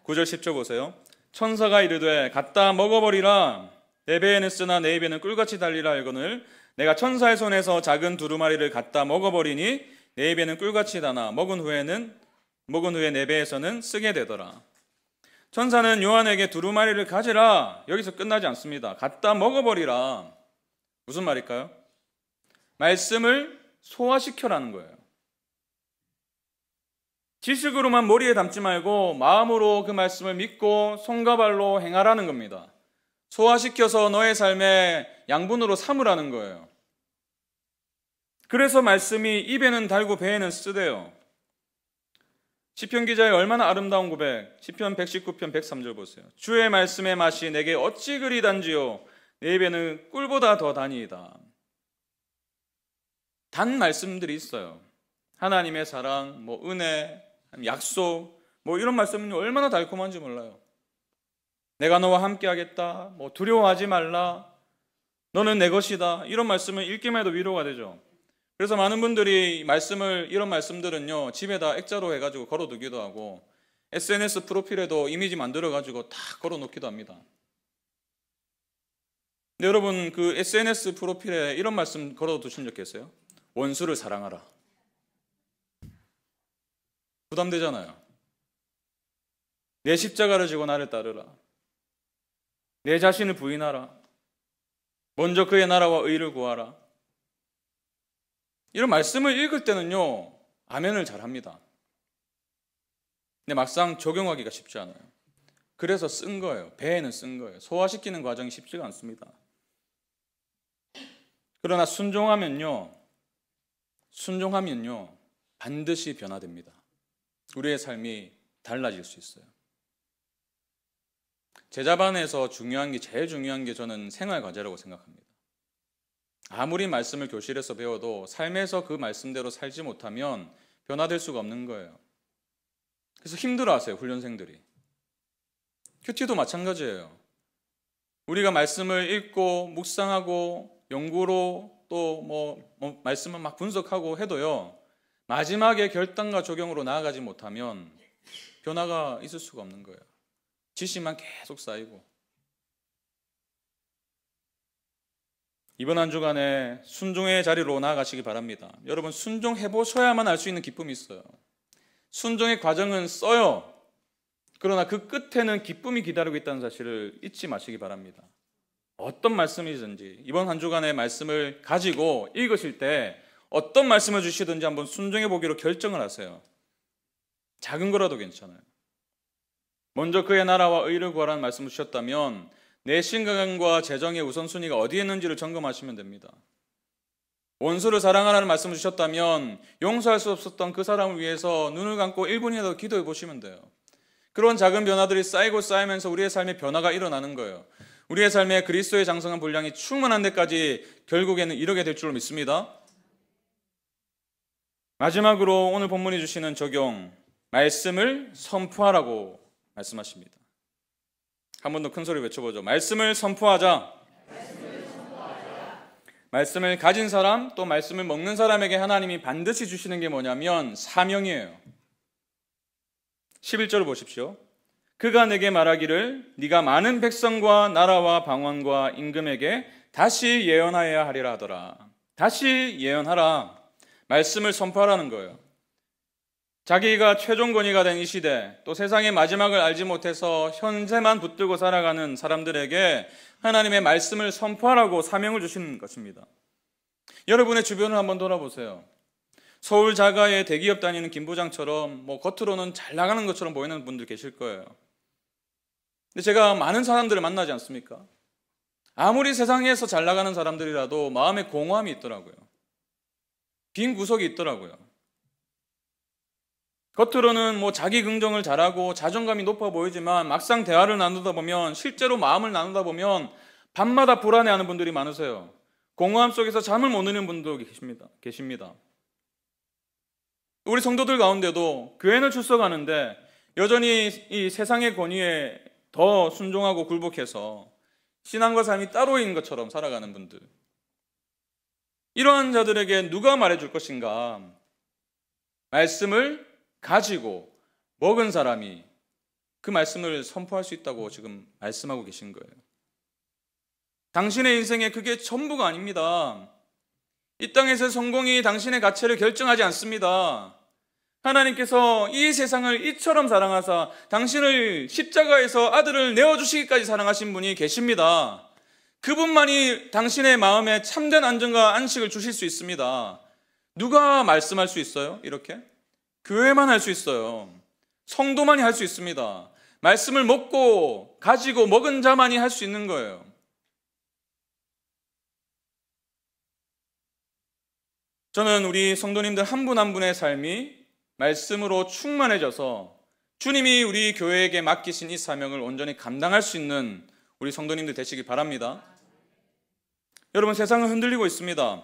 9절 10절 보세요. 천사가 이르되 갖다 먹어버리라. 내 배에는 쓰나 내 입에는 꿀같이 달리라 알거늘 내가 천사의 손에서 작은 두루마리를 갖다 먹어버리니 내 입에는 꿀같이 다나 먹은 후에 내 배에서는 쓰게 되더라. 천사는 요한에게 두루마리를 가지라. 여기서 끝나지 않습니다. 갖다 먹어버리라. 무슨 말일까요? 말씀을 소화시켜라는 거예요. 지식으로만 머리에 담지 말고 마음으로 그 말씀을 믿고 손과 발로 행하라는 겁니다. 소화시켜서 너의 삶의 양분으로 삼으라는 거예요. 그래서 말씀이 입에는 달고 배에는 쓰대요. 시편 기자의 얼마나 아름다운 고백. 시편 119편 103절 보세요. 주의 말씀의 맛이 내게 어찌 그리 단지요 내 입에는 꿀보다 더 다니이다. 단 말씀들이 있어요. 하나님의 사랑, 은혜, 약속, 이런 말씀은 얼마나 달콤한지 몰라요. 내가 너와 함께 하겠다, 두려워하지 말라, 너는 내 것이다. 이런 말씀을 읽기만 해도 위로가 되죠. 그래서 많은 분들이 이런 말씀들은요 집에다 액자로 해가지고 걸어두기도 하고 SNS 프로필에도 이미지 만들어가지고 다 걸어놓기도 합니다. 근데 여러분 그 SNS 프로필에 이런 말씀 걸어두신 적 계세요? 원수를 사랑하라. 부담되잖아요. 내 십자가를 지고 나를 따르라. 내 자신을 부인하라. 먼저 그의 나라와 의를 구하라. 이런 말씀을 읽을 때는요 아멘을 잘합니다. 근데 막상 적용하기가 쉽지 않아요. 그래서 쓴 거예요. 배에는 쓴 거예요. 소화시키는 과정이 쉽지가 않습니다. 그러나 순종하면요 반드시 변화됩니다. 우리의 삶이 달라질 수 있어요. 제자반에서 제일 중요한 게 저는 생활 과제라고 생각합니다. 아무리 말씀을 교실에서 배워도 삶에서 그 말씀대로 살지 못하면 변화될 수가 없는 거예요. 그래서 힘들어하세요, 훈련생들이. 큐티도 마찬가지예요. 우리가 말씀을 읽고 묵상하고 연구로 또 말씀을 막 분석하고 해도요, 마지막에 결단과 적용으로 나아가지 못하면 변화가 있을 수가 없는 거예요. 지식만 계속 쌓이고. 이번 한 주간에 순종의 자리로 나아가시기 바랍니다. 여러분, 순종해 보셔야만 알 수 있는 기쁨이 있어요. 순종의 과정은 써요. 그러나 그 끝에는 기쁨이 기다리고 있다는 사실을 잊지 마시기 바랍니다. 어떤 말씀이든지 이번 한 주간의 말씀을 가지고 읽으실 때 어떤 말씀을 주시든지 한번 순종해 보기로 결정을 하세요. 작은 거라도 괜찮아요. 먼저 그의 나라와 의를 구하라는 말씀을 주셨다면 내 신강과 재정의 우선순위가 어디에 있는지를 점검하시면 됩니다. 원수를 사랑하라는 말씀을 주셨다면 용서할 수 없었던 그 사람을 위해서 눈을 감고 1분이라도 기도해 보시면 돼요. 그런 작은 변화들이 쌓이고 쌓이면서 우리의 삶에 변화가 일어나는 거예요. 우리의 삶에 그리스도의 장성한 분량이 충만한 데까지 결국에는 이르게 될 줄로 믿습니다. 마지막으로 오늘 본문이 주시는 적용, 말씀을 선포하라고 말씀하십니다. 한 번 더 큰 소리 외쳐보죠. 말씀을 선포하자. 말씀을 가진 사람, 또 말씀을 먹는 사람에게 하나님이 반드시 주시는 게 뭐냐면 사명이에요. 11절을 보십시오. 그가 내게 말하기를 네가 많은 백성과 나라와 방언과 임금에게 다시 예언하여야 하리라 하더라. 다시 예언하라. 말씀을 선포하라는 거예요. 자기가 최종 권위가 된 이 시대, 또 세상의 마지막을 알지 못해서 현재만 붙들고 살아가는 사람들에게 하나님의 말씀을 선포하라고 사명을 주시는 것입니다. 여러분의 주변을 한번 돌아보세요. 서울 자가의 대기업 다니는 김 부장처럼 겉으로는 잘 나가는 것처럼 보이는 분들 계실 거예요. 근데 제가 많은 사람들을 만나지 않습니까? 아무리 세상에서 잘 나가는 사람들이라도 마음에 공허함이 있더라고요. 빈 구석이 있더라고요. 겉으로는 자기 긍정을 잘하고 자존감이 높아 보이지만 막상 대화를 나누다 보면, 실제로 마음을 나누다 보면 밤마다 불안해하는 분들이 많으세요. 공허함 속에서 잠을 못 이루는 분도 계십니다. 우리 성도들 가운데도 교회는 출석하는데 여전히 이 세상의 권위에 더 순종하고 굴복해서 신앙과 삶이 따로인 것처럼 살아가는 분들, 이러한 자들에게 누가 말해줄 것인가? 말씀을 가지고 먹은 사람이 그 말씀을 선포할 수 있다고 지금 말씀하고 계신 거예요. 당신의 인생에 그게 전부가 아닙니다. 이 땅에서의 성공이 당신의 가치를 결정하지 않습니다. 하나님께서 이 세상을 이처럼 사랑하사 당신을 십자가에서 아들을 내어주시기까지 사랑하신 분이 계십니다. 그분만이 당신의 마음에 참된 안정과 안식을 주실 수 있습니다. 누가 말씀할 수 있어요? 이렇게? 교회만 할 수 있어요. 성도만이 할 수 있습니다. 말씀을 먹고 가지고 먹은 자만이 할 수 있는 거예요. 저는 우리 성도님들 한 분 한 분의 삶이 말씀으로 충만해져서 주님이 우리 교회에게 맡기신 이 사명을 온전히 감당할 수 있는 우리 성도님들 되시기 바랍니다. 여러분, 세상은 흔들리고 있습니다.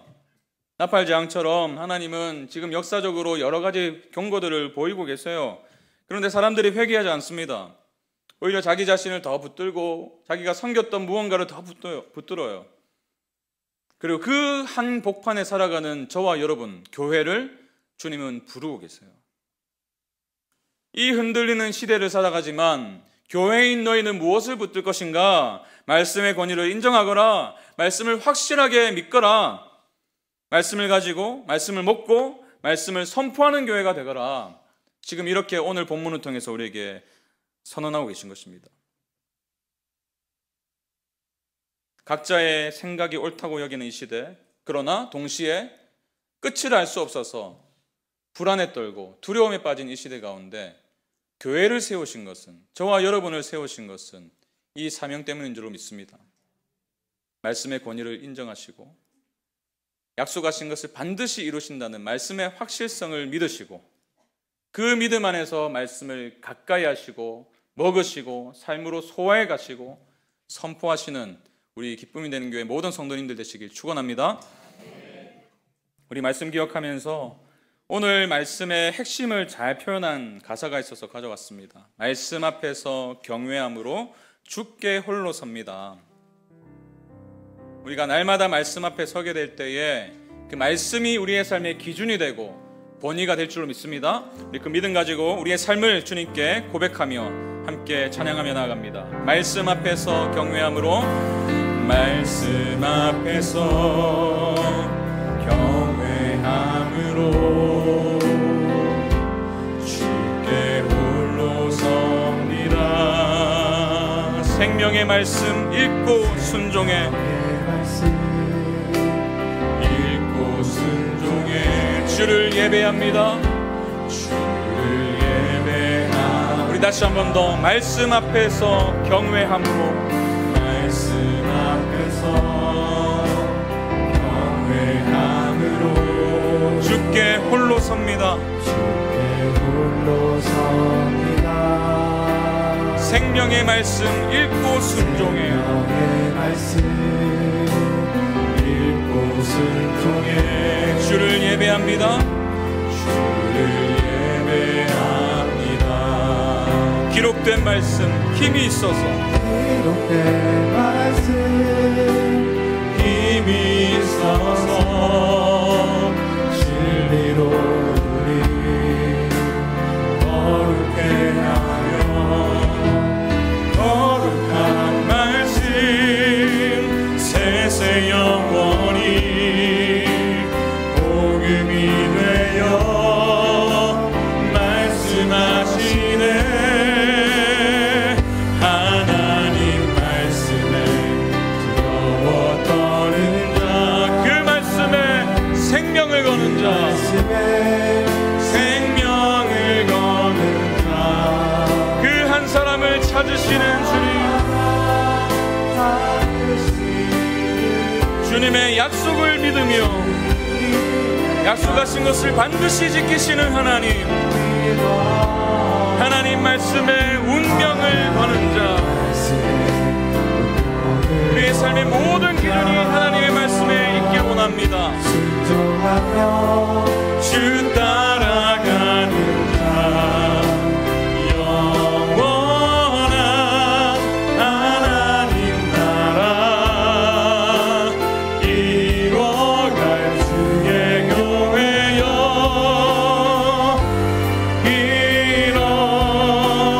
나팔 재앙처럼 하나님은 지금 역사적으로 여러 가지 경고들을 보이고 계세요. 그런데 사람들이 회개하지 않습니다. 오히려 자기 자신을 더 붙들고 자기가 섬겼던 무언가를 더 붙들어요. 그리고 그 한 복판에 살아가는 저와 여러분, 교회를 주님은 부르고 계세요. 이 흔들리는 시대를 살아가지만 교회인 너희는 무엇을 붙들 것인가? 말씀의 권위를 인정하거라. 말씀을 확실하게 믿거라. 말씀을 가지고 말씀을 먹고 말씀을 선포하는 교회가 되거라. 지금 이렇게 오늘 본문을 통해서 우리에게 선언하고 계신 것입니다. 각자의 생각이 옳다고 여기는 이 시대, 그러나 동시에 끝을 알 수 없어서 불안에 떨고 두려움에 빠진 이 시대 가운데 교회를 세우신 것은, 저와 여러분을 세우신 것은 이 사명 때문인 줄로 믿습니다. 말씀의 권위를 인정하시고 약속하신 것을 반드시 이루신다는 말씀의 확실성을 믿으시고 그 믿음 안에서 말씀을 가까이 하시고 먹으시고 삶으로 소화해 가시고 선포하시는 우리 기쁨이 되는 교회 모든 성도님들 되시길 축원합니다. 우리 말씀 기억하면서 오늘 말씀의 핵심을 잘 표현한 가사가 있어서 가져왔습니다. 말씀 앞에서 경외함으로 주께 홀로 섭니다. 우리가 날마다 말씀 앞에 서게 될 때에 그 말씀이 우리의 삶의 기준이 되고 본의가 될 줄로 믿습니다. 우리 그 믿음 가지고 우리의 삶을 주님께 고백하며 함께 찬양하며 나아갑니다. 말씀 앞에서 경외함으로, 말씀 앞에서 경외함으로 주께 홀로 섭니다. 생명의 말씀 읽고 순종해, 읽고 순종해 주를 예배합니다. 주를 예배합니다. 우리 다시 한 번 더 말씀 앞에서 경외함으로, 말씀 앞에서 경외함으로 주께 홀로 섭니다. 주께 홀로 섭니다. 생명의 말씀 읽고 순종해, 생명의 말씀 읽고 순종해 주를 예배합니다. 주를 예배합니다. 기록된 말씀 힘이 있어서, 기록된 말씀 힘이 있어서 진리로 우리 거룩해 하며, 거룩한 말씀 세세 영원히 복음이 되어 말씀하시네. 하나님 말씀에 두려워 떠는 자, 그 말씀에 생명을 거는 자, 생명을 거는 자, 그 한 사람을 찾으시는 주님, 주님의 약속을 믿으며 약속하신 것을 반드시 지키시는 하나님, 하나님 말씀에 운명을 거는 자, 우리의 삶의 모든 기준이 하나님의 말씀에 있길 원합니다. 주 따라가는 자, 영원한 하나님 나라 이뤄갈 주의 교회여 이뤄.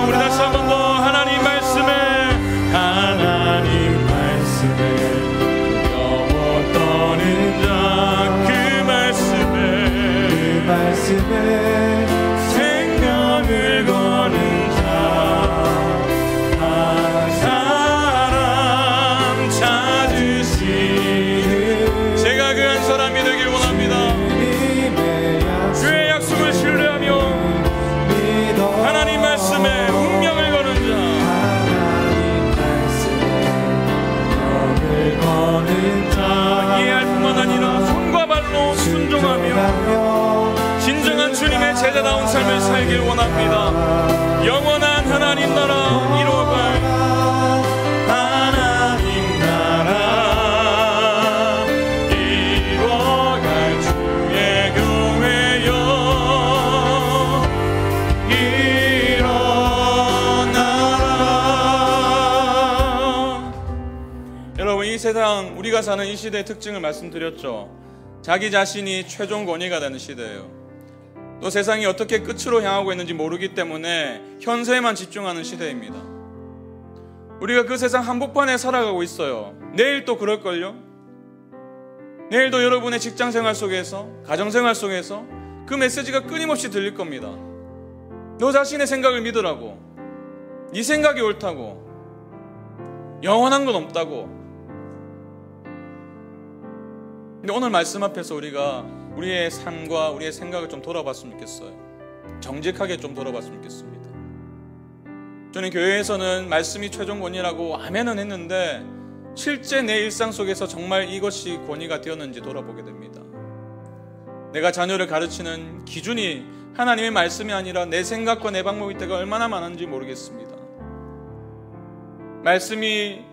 우리 다시 한 번 더 하나님 말씀에, 하나님 말씀에 두려워 떠는 자, 그 말씀에 생명을 거는 자, 한 사람 찾으시는, 제가 그 한 사람이 되길 원합니다. 주의 약속을 신뢰하며 하나님 말씀에 운명을 거는 자, 이해할 뿐만 아니라 손과 발로 순종하며 진정한 주님의 제자다운 삶을 살길 원합니다. 영원한 하나님 나라 이루어갈 하나님 나라 이루어갈 주의 교회여 일어나라. 여러분, 이 세상 우리가 사는 이 시대의 특징을 말씀드렸죠. 자기 자신이 최종 권위가 되는 시대예요. 또 세상이 어떻게 끝으로 향하고 있는지 모르기 때문에 현세에만 집중하는 시대입니다. 우리가 그 세상 한복판에 살아가고 있어요. 내일 또 그럴걸요? 내일도 여러분의 직장생활 속에서, 가정생활 속에서 그 메시지가 끊임없이 들릴 겁니다. 너 자신의 생각을 믿으라고, 네 생각이 옳다고, 영원한 건 없다고. 근데 오늘 말씀 앞에서 우리가 우리의 삶과 우리의 생각을 좀 돌아봤으면 좋겠어요. 정직하게 좀 돌아봤으면 좋겠습니다. 저는 교회에서는 말씀이 최종 권위라고 아멘은 했는데 실제 내 일상 속에서 정말 이것이 권위가 되었는지 돌아보게 됩니다. 내가 자녀를 가르치는 기준이 하나님의 말씀이 아니라 내 생각과 내 방법일 때가 얼마나 많은지 모르겠습니다. 말씀이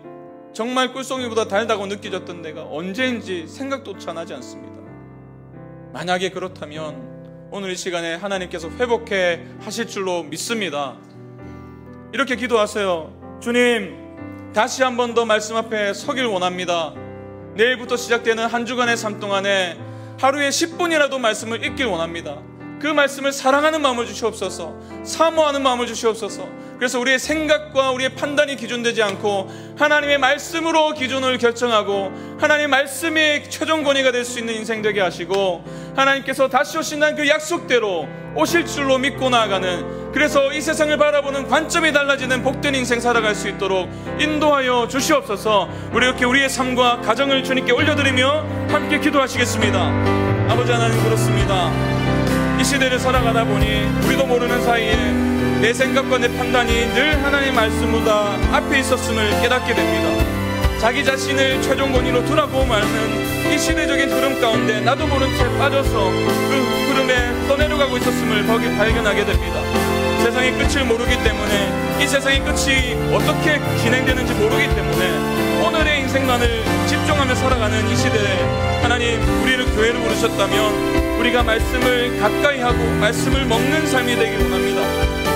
정말 꿀송이보다 달다고 느껴졌던 때가 언제인지 생각조차 나지 않습니다. 만약에 그렇다면 오늘 이 시간에 하나님께서 회복해 하실 줄로 믿습니다. 이렇게 기도하세요. 주님, 다시 한 번 더 말씀 앞에 서길 원합니다. 내일부터 시작되는 한 주간의 삶 동안에 하루에 10분이라도 말씀을 읽길 원합니다. 그 말씀을 사랑하는 마음을 주시옵소서. 사모하는 마음을 주시옵소서. 그래서 우리의 생각과 우리의 판단이 기준되지 않고 하나님의 말씀으로 기준을 결정하고 하나님의 말씀이 최종 권위가 될 수 있는 인생 되게 하시고, 하나님께서 다시 오신다는 그 약속대로 오실 줄로 믿고 나아가는, 그래서 이 세상을 바라보는 관점이 달라지는 복된 인생 살아갈 수 있도록 인도하여 주시옵소서. 우리 이렇게 우리의 삶과 가정을 주님께 올려드리며 함께 기도하시겠습니다. 아버지 하나님, 그렇습니다. 이 시대를 살아가다 보니 우리도 모르는 사이에 내 생각과 내 판단이 늘 하나님의 말씀보다 앞에 있었음을 깨닫게 됩니다. 자기 자신을 최종 권위로 두라고 말하는 이 시대적인 흐름 가운데 나도 모른 채 빠져서 그 흐름에 떠내려가고 있었음을 발견하게 됩니다. 세상의 끝을 모르기 때문에, 이 세상의 끝이 어떻게 진행되는지 모르기 때문에 오늘의 인생만을 집중하며 살아가는 이 시대에 하나님, 우리를 교회로 부르셨다면 우리가 말씀을 가까이 하고 말씀을 먹는 삶이 되길 원합니다.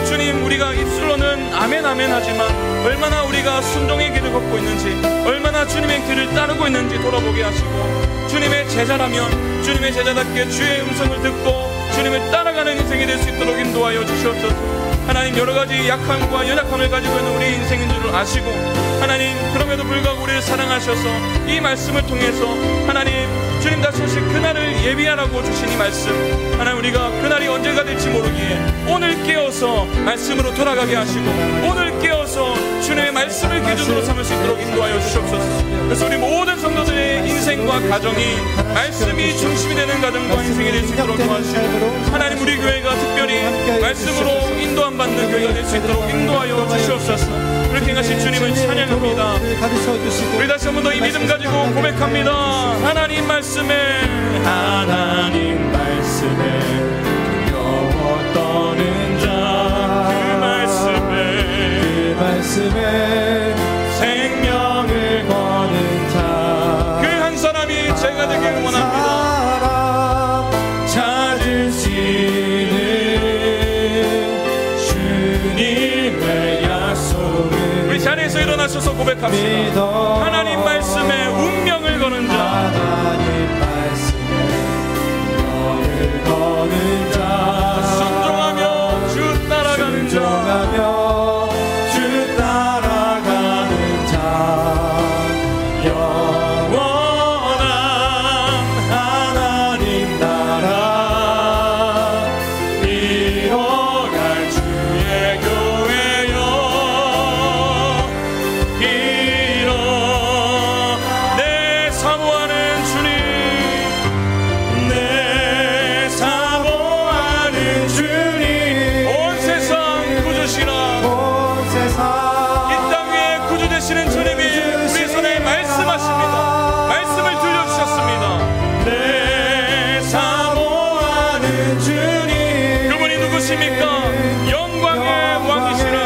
주님, 우리가 입술로는 아멘 아멘 하지만 얼마나 우리가 순종의 길을 걷고 있는지, 얼마나 주님의 길을 따르고 있는지 돌아보게 하시고, 주님의 제자라면 주님의 제자답게 주의 음성을 듣고 주님을 따라가는 인생이 될 수 있도록 인도하여 주시옵소서. 하나님, 여러가지 약함과 연약함을 가지고 있는 우리 인생인 줄을 아시고, 하나님, 그럼에도 불구하고 우리를 사랑하셔서 이 말씀을 통해서 하나님, 주님 다시 오실 그날을 예비하라고 주신 이 말씀, 하나님, 우리가 그날이 언제가 될지 모르기에 오늘 깨어서 말씀으로 돌아가게 하시고, 오늘 깨어서 주님의 말씀을 기준으로 삼을 수 있도록 인도하여 주시옵소서. 그래서 우리 모든 성도들의 인생과 가정이 말씀이 중심이 되는 가정과 인생이 될 수 있도록 도와주시고, 하나님, 우리 교회가 특별히 말씀으로 인도함 받는 교회가 될 수 있도록 인도하여 주시옵소서. 그렇게 하신 주님을 찬양합니다. 우리 다시 한 번 더 이 믿음 가지고 고백합니다. 하나님 말씀에, 하나님 말씀에 영원 떠는 자, 그 말씀에 생명을 거는 자, 그 한 사람이 제가 되길 원합니다. 찾으시는 주님의 약속을 우리 자리에서 일어나셔서 고백합시다. 하나님 말씀에 운명을 거는 자, 하나님 말씀에 운명을 거는 자, 순종하며 주 따라가는 자, 주 따라가는 자, 영원한 하나님 나라 이뤄갈 주의 교회여, 내 사모하는 주님, 내 사모하는 주님, 온 세상 구주시라. 온 세상 이 땅 위에 구주 되시는 주님이 우리 손에 말씀하십니다. 말씀을 들려주셨습니다. 내 사모하는 주님, 그분이 누구십니까? 영광의 왕이시라.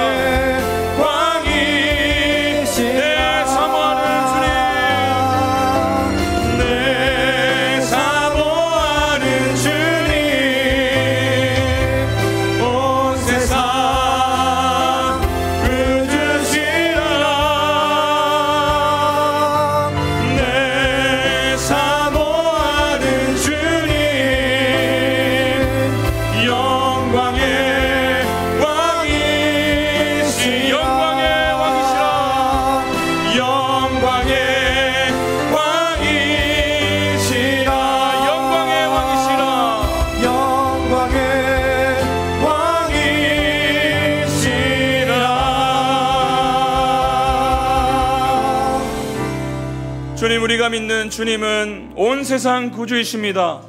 내 사모하는 주님, 내 사모하는 주님, 온 세상 구주시라. 내 사모하는 주님, 영광의 왕이시, 영광의 왕이시라. 영광의 왕이시라, 영광의 왕이시라. 영광의 왕이시라. 주님, 우리가 믿는 주님은 온 세상 구주이십니다.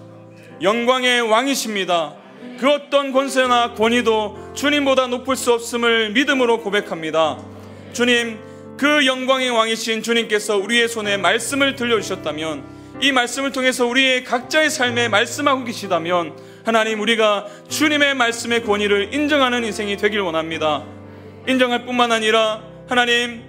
영광의 왕이십니다. 그 어떤 권세나 권위도 주님보다 높을 수 없음을 믿음으로 고백합니다. 주님, 그 영광의 왕이신 주님께서 우리의 손에 말씀을 들려주셨다면, 이 말씀을 통해서 우리의 각자의 삶에 말씀하고 계시다면, 하나님, 우리가 주님의 말씀의 권위를 인정하는 인생이 되길 원합니다. 인정할 뿐만 아니라 하나님,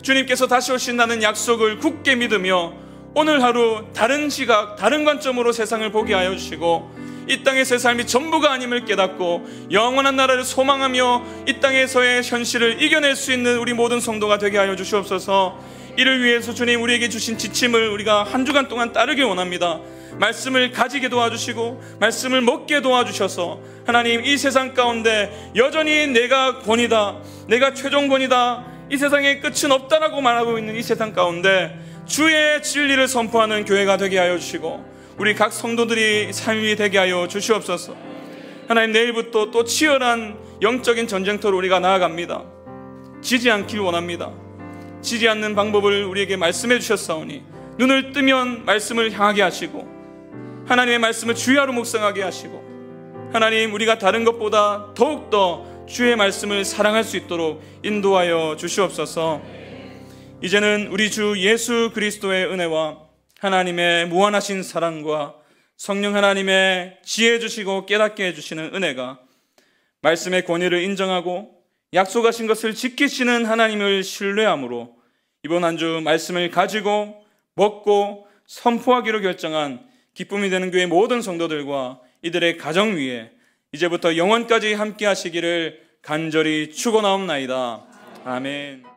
주님께서 다시 오신다는 약속을 굳게 믿으며 오늘 하루 다른 시각, 다른 관점으로 세상을 보게 하여 주시고 이 땅에서의 삶이 전부가 아님을 깨닫고 영원한 나라를 소망하며 이 땅에서의 현실을 이겨낼 수 있는 우리 모든 성도가 되게 하여 주시옵소서. 이를 위해서 주님 우리에게 주신 지침을 우리가 한 주간 동안 따르기 원합니다. 말씀을 가지게 도와주시고 말씀을 먹게 도와주셔서 하나님 이 세상 가운데 여전히 내가 권이다, 내가 최종권이다, 이 세상에 끝은 없다라고 말하고 있는 이 세상 가운데 주의 진리를 선포하는 교회가 되게 하여 주시고 우리 각 성도들이 삶이 되게 하여 주시옵소서. 하나님 내일부터 또 치열한 영적인 전쟁터로 우리가 나아갑니다. 지지 않길 원합니다. 지지 않는 방법을 우리에게 말씀해 주셨사오니 눈을 뜨면 말씀을 향하게 하시고 하나님의 말씀을 주야로 묵상하게 하시고 하나님 우리가 다른 것보다 더욱더 주의 말씀을 사랑할 수 있도록 인도하여 주시옵소서. 이제는 우리 주 예수 그리스도의 은혜와 하나님의 무한하신 사랑과 성령 하나님의 지혜 주시고 깨닫게 해주시는 은혜가 말씀의 권위를 인정하고 약속하신 것을 지키시는 하나님을 신뢰함으로 이번 한 주 말씀을 가지고 먹고 선포하기로 결정한 기쁨이 되는 교회 모든 성도들과 이들의 가정 위에 이제부터 영원까지 함께 하시기를 간절히 축원하옵나이다. 아멘.